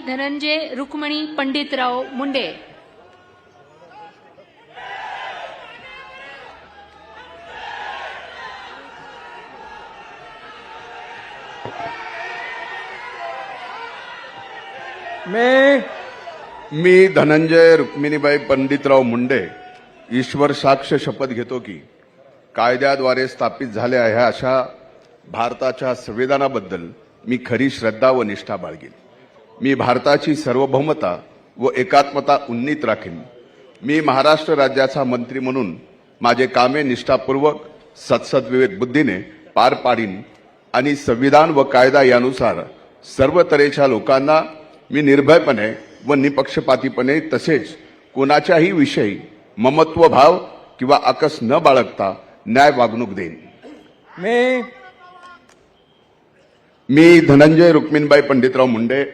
धनंजय रुक्मिणी पंडितराव मुंडे। मी धनंजय रुक्मिणीबाई पंडितराव मुंडे ईश्वर साक्ष शपथ घेतो की कायद्याद्वारे स्थापित झाल्या आहे अशा भारताच्या संविधानाबद्दल मी खरी श्रद्धा व निष्ठा बाळगेन। मी भारताची सार्वभौमता व एकात्मता उन्नीत राखीन। मी महाराष्ट्र राज्याचा मंत्री म्हणून माझे कामे निष्ठापूर्वक सत्सद्विवेक बुद्धीने पार पाडीन आणि संविधान व कायदा यानुसार सर्व तऱ्हेच्या लोकांना मी निर्भयपणे व निपक्षपातीपणे तसेच कोणाच्याही विषयी ममत्व भाव किंवा आकस न बाळगता न्याय वागणूक देईन। मी धनंजय रुक्मिणीबाई पंडितराव मुंडे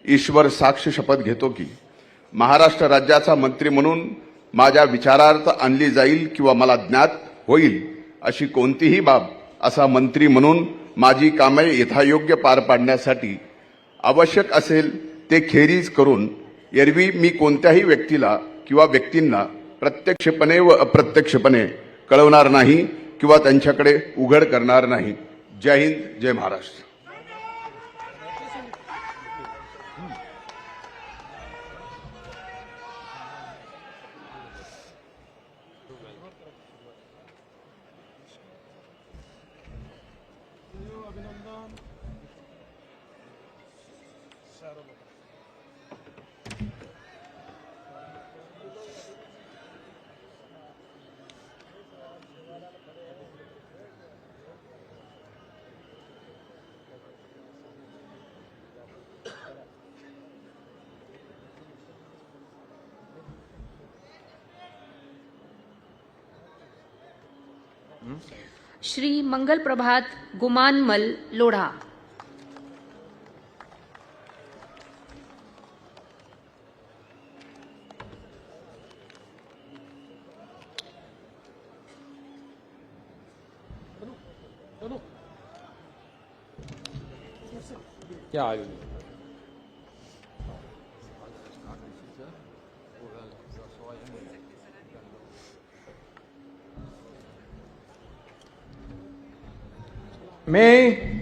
ईश्वर साक्ष शपथ घेतो की महाराष्ट्र राज्याचा मंत्री म्हणून माझ्या विचारार्थ आणली जाईल किंवा मला ज्ञात होईल अशी कोणतीही बाब असा मंत्री म्हणून माझी कामे यथायोग्य पार पाडण्यासाठी आवश्यक असेल ते खेरीज करून एरवी मी कोणत्याही व्यक्तीला किंवा व्यक्तींना प्रत्यक्षपणे व अप्रत्यक्षपणे कळवणार नाही किंवा त्यांच्याकडे उघड करणार नाही। जय हिंद, जय महाराष्ट्र। श्री मंगल प्रभात गुमानमल लोढ़ा। क्या आयु मैं